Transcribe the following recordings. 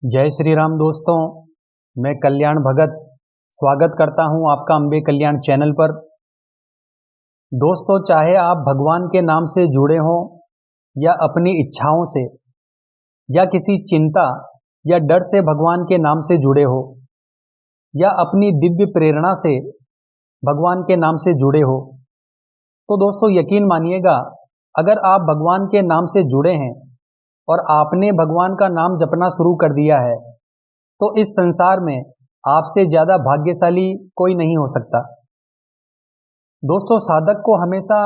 जय श्री राम दोस्तों। मैं कल्याण भगत स्वागत करता हूं आपका अम्बे कल्याण चैनल पर। दोस्तों, चाहे आप भगवान के नाम से जुड़े हों या अपनी इच्छाओं से या किसी चिंता या डर से भगवान के नाम से जुड़े हो या अपनी दिव्य प्रेरणा से भगवान के नाम से जुड़े हो, तो दोस्तों यकीन मानिएगा, अगर आप भगवान के नाम से जुड़े हैं और आपने भगवान का नाम जपना शुरू कर दिया है, तो इस संसार में आपसे ज़्यादा भाग्यशाली कोई नहीं हो सकता। दोस्तों, साधक को हमेशा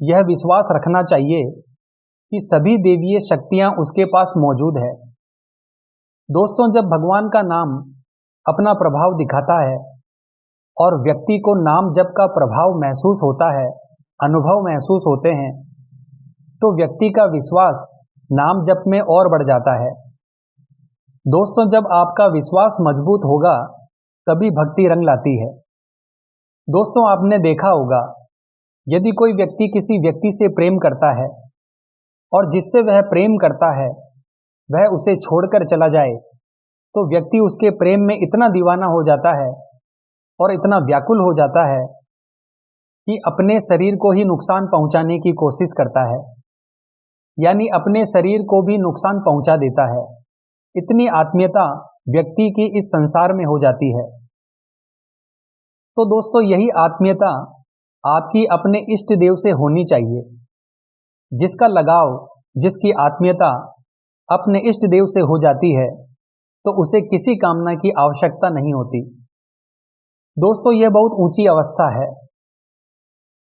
यह विश्वास रखना चाहिए कि सभी दैवीय शक्तियां उसके पास मौजूद है। दोस्तों, जब भगवान का नाम अपना प्रभाव दिखाता है और व्यक्ति को नाम जप का प्रभाव महसूस होता है, अनुभव महसूस होते हैं, तो व्यक्ति का विश्वास नाम जप में और बढ़ जाता है। दोस्तों, जब आपका विश्वास मजबूत होगा तभी भक्ति रंग लाती है। दोस्तों, आपने देखा होगा, यदि कोई व्यक्ति किसी व्यक्ति से प्रेम करता है और जिससे वह प्रेम करता है वह उसे छोड़कर चला जाए, तो व्यक्ति उसके प्रेम में इतना दीवाना हो जाता है और इतना व्याकुल हो जाता है कि अपने शरीर को ही नुकसान पहुंचाने की कोशिश करता है, यानी अपने शरीर को भी नुकसान पहुंचा देता है। इतनी आत्मीयता व्यक्ति की इस संसार में हो जाती है। तो दोस्तों, यही आत्मीयता आपकी अपने इष्ट देव से होनी चाहिए। जिसका लगाव, जिसकी आत्मीयता अपने इष्ट देव से हो जाती है, तो उसे किसी कामना की आवश्यकता नहीं होती। दोस्तों, यह बहुत ऊंची अवस्था है।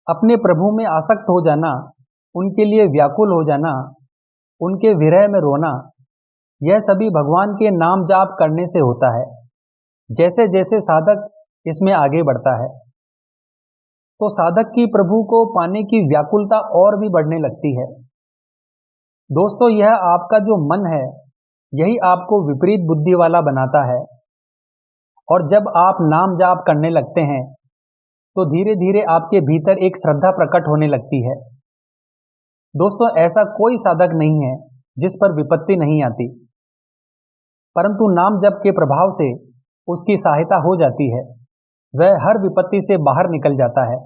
अपने प्रभु में आसक्त हो जाना, उनके लिए व्याकुल हो जाना, उनके विरह में रोना, यह सभी भगवान के नाम जाप करने से होता है। जैसे जैसे साधक इसमें आगे बढ़ता है, तो साधक की प्रभु को पाने की व्याकुलता और भी बढ़ने लगती है। दोस्तों, यह आपका जो मन है, यही आपको विपरीत बुद्धि वाला बनाता है। और जब आप नाम जाप करने लगते हैं, तो धीरे धीरे आपके भीतर एक श्रद्धा प्रकट होने लगती है। दोस्तों, ऐसा कोई साधक नहीं है जिस पर विपत्ति नहीं आती, परंतु नाम जप के प्रभाव से उसकी सहायता हो जाती है। वह हर विपत्ति से बाहर निकल जाता है,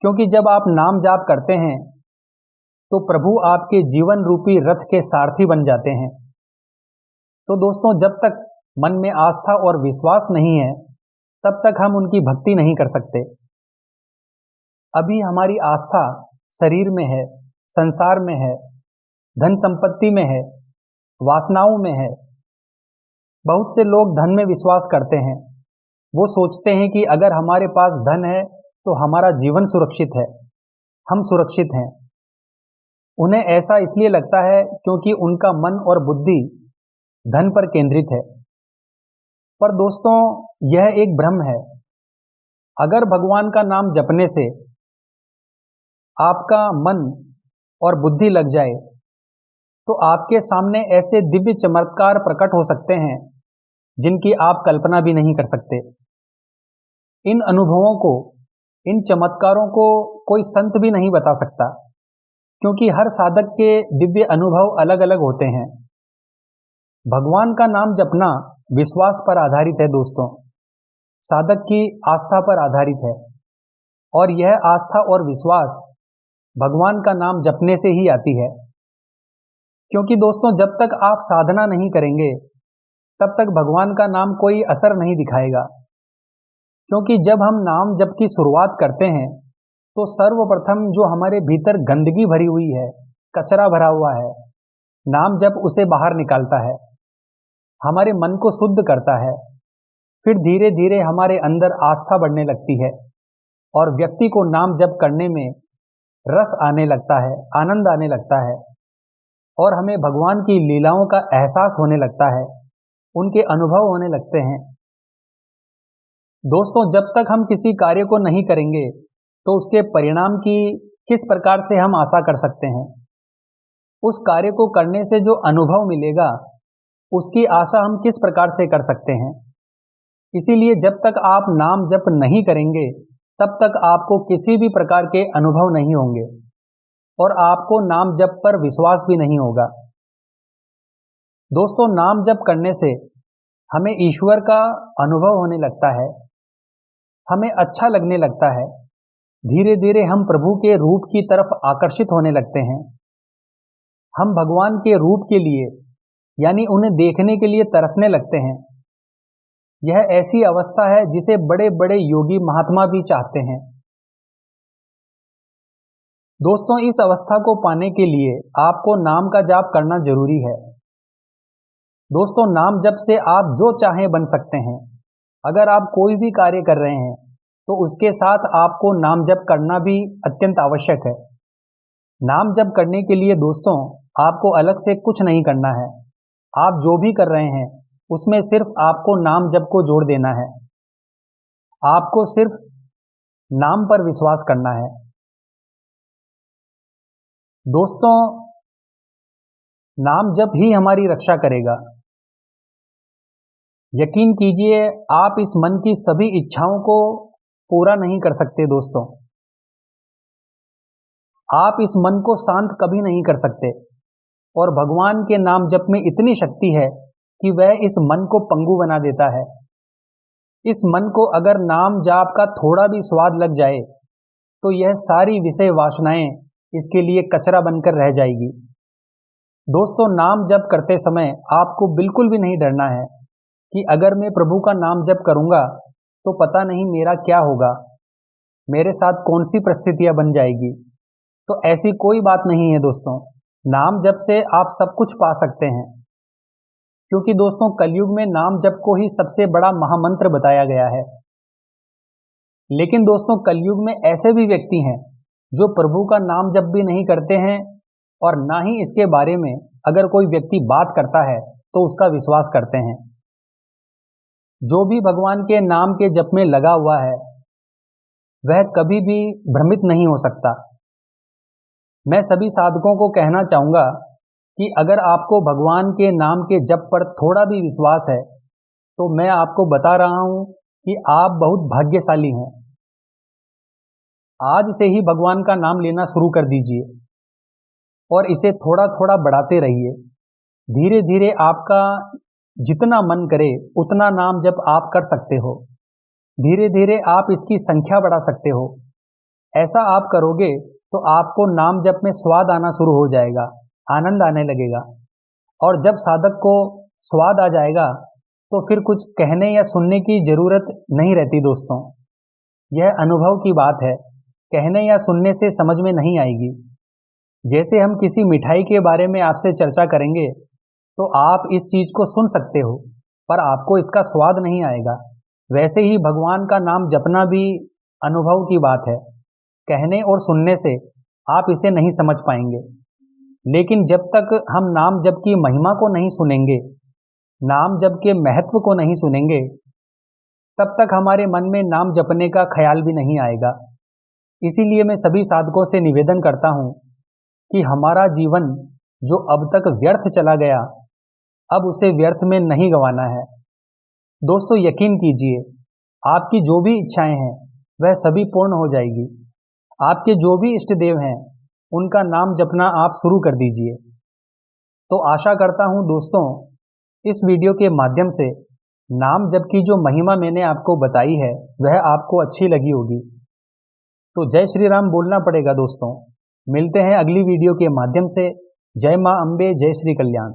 क्योंकि जब आप नाम जाप करते हैं तो प्रभु आपके जीवन रूपी रथ के सारथी बन जाते हैं। तो दोस्तों, जब तक मन में आस्था और विश्वास नहीं है, तब तक हम उनकी भक्ति नहीं कर सकते। अभी हमारी आस्था शरीर में है, संसार में है, धन संपत्ति में है, वासनाओं में है। बहुत से लोग धन में विश्वास करते हैं। वो सोचते हैं कि अगर हमारे पास धन है तो हमारा जीवन सुरक्षित है, हम सुरक्षित हैं। उन्हें ऐसा इसलिए लगता है क्योंकि उनका मन और बुद्धि धन पर केंद्रित है। पर दोस्तों, यह एक भ्रम है। अगर भगवान का नाम जपने से आपका मन और बुद्धि लग जाए, तो आपके सामने ऐसे दिव्य चमत्कार प्रकट हो सकते हैं जिनकी आप कल्पना भी नहीं कर सकते। इन अनुभवों को, इन चमत्कारों को कोई संत भी नहीं बता सकता, क्योंकि हर साधक के दिव्य अनुभव अलग अलग होते हैं। भगवान का नाम जपना विश्वास पर आधारित है दोस्तों, साधक की आस्था पर आधारित है। और यह आस्था और विश्वास भगवान का नाम जपने से ही आती है। क्योंकि दोस्तों, जब तक आप साधना नहीं करेंगे, तब तक भगवान का नाम कोई असर नहीं दिखाएगा। क्योंकि जब हम नाम जप की शुरुआत करते हैं, तो सर्वप्रथम जो हमारे भीतर गंदगी भरी हुई है, कचरा भरा हुआ है, नाम जप उसे बाहर निकालता है, हमारे मन को शुद्ध करता है। फिर धीरे धीरे हमारे अंदर आस्था बढ़ने लगती है और व्यक्ति को नाम जप करने में रस आने लगता है, आनंद आने लगता है, और हमें भगवान की लीलाओं का एहसास होने लगता है, उनके अनुभव होने लगते हैं। दोस्तों, जब तक हम किसी कार्य को नहीं करेंगे, तो उसके परिणाम की किस प्रकार से हम आशा कर सकते हैं? उस कार्य को करने से जो अनुभव मिलेगा, उसकी आशा हम किस प्रकार से कर सकते हैं? इसीलिए जब तक आप नाम जप नहीं करेंगे, तब तक आपको किसी भी प्रकार के अनुभव नहीं होंगे और आपको नाम जप पर विश्वास भी नहीं होगा। दोस्तों, नाम जप करने से हमें ईश्वर का अनुभव होने लगता है, हमें अच्छा लगने लगता है। धीरे धीरे हम प्रभु के रूप की तरफ आकर्षित होने लगते हैं। हम भगवान के रूप के लिए यानी उन्हें देखने के लिए तरसने लगते हैं। यह ऐसी अवस्था है जिसे बड़े बड़े योगी महात्मा भी चाहते हैं। दोस्तों, इस अवस्था को पाने के लिए आपको नाम का जाप करना जरूरी है। दोस्तों, नाम जप से आप जो चाहें बन सकते हैं। अगर आप कोई भी कार्य कर रहे हैं तो उसके साथ आपको नाम जप करना भी अत्यंत आवश्यक है। नाम जप करने के लिए दोस्तों आपको अलग से कुछ नहीं करना है। आप जो भी कर रहे हैं उसमें सिर्फ आपको नाम जप को जोड़ देना है। आपको सिर्फ नाम पर विश्वास करना है। दोस्तों, नाम जप ही हमारी रक्षा करेगा। यकीन कीजिए, आप इस मन की सभी इच्छाओं को पूरा नहीं कर सकते। दोस्तों, आप इस मन को शांत कभी नहीं कर सकते। और भगवान के नाम जप में इतनी शक्ति है कि वह इस मन को पंगु बना देता है। इस मन को अगर नाम जाप का थोड़ा भी स्वाद लग जाए तो यह सारी विषय वासनाएं इसके लिए कचरा बनकर रह जाएगी। दोस्तों, नाम जप करते समय आपको बिल्कुल भी नहीं डरना है कि अगर मैं प्रभु का नाम जप करूंगा तो पता नहीं मेरा क्या होगा, मेरे साथ कौन सी परिस्थितियां बन जाएगी। तो ऐसी कोई बात नहीं है दोस्तों। नाम जप से आप सब कुछ पा सकते हैं, क्योंकि दोस्तों कलयुग में नाम जप को ही सबसे बड़ा महामंत्र बताया गया है। लेकिन दोस्तों, कलयुग में ऐसे भी व्यक्ति हैं जो प्रभु का नाम जप भी नहीं करते हैं और ना ही इसके बारे में अगर कोई व्यक्ति बात करता है तो उसका विश्वास करते हैं। जो भी भगवान के नाम के जप में लगा हुआ है वह कभी भी भ्रमित नहीं हो सकता। मैं सभी साधकों को कहना चाहूंगा कि अगर आपको भगवान के नाम के जप पर थोड़ा भी विश्वास है तो मैं आपको बता रहा हूं कि आप बहुत भाग्यशाली हैं। आज से ही भगवान का नाम लेना शुरू कर दीजिए और इसे थोड़ा थोड़ा बढ़ाते रहिए। धीरे धीरे आपका जितना मन करे उतना नाम जप आप कर सकते हो। धीरे धीरे आप इसकी संख्या बढ़ा सकते हो। ऐसा आप करोगे तो आपको नाम जप में स्वाद आना शुरू हो जाएगा, आनंद आने लगेगा। और जब साधक को स्वाद आ जाएगा तो फिर कुछ कहने या सुनने की जरूरत नहीं रहती। दोस्तों, यह अनुभव की बात है, कहने या सुनने से समझ में नहीं आएगी। जैसे हम किसी मिठाई के बारे में आपसे चर्चा करेंगे तो आप इस चीज को सुन सकते हो पर आपको इसका स्वाद नहीं आएगा। वैसे ही भगवान का नाम जपना भी अनुभव की बात है। कहने और सुनने से आप इसे नहीं समझ पाएंगे। लेकिन जब तक हम नाम जप की महिमा को नहीं सुनेंगे, नाम जप के महत्व को नहीं सुनेंगे, तब तक हमारे मन में नाम जपने का ख्याल भी नहीं आएगा। इसीलिए मैं सभी साधकों से निवेदन करता हूं कि हमारा जीवन जो अब तक व्यर्थ चला गया, अब उसे व्यर्थ में नहीं गंवाना है। दोस्तों, यकीन कीजिए, आपकी जो भी इच्छाएं हैं वह सभी पूर्ण हो जाएगी। आपके जो भी इष्ट देव हैं उनका नाम जपना आप शुरू कर दीजिए। तो आशा करता हूं दोस्तों, इस वीडियो के माध्यम से नाम जप की जो महिमा मैंने आपको बताई है वह आपको अच्छी लगी होगी। तो जय श्री राम बोलना पड़ेगा दोस्तों। मिलते हैं अगली वीडियो के माध्यम से। जय मां अम्बे, जय श्री कल्याण।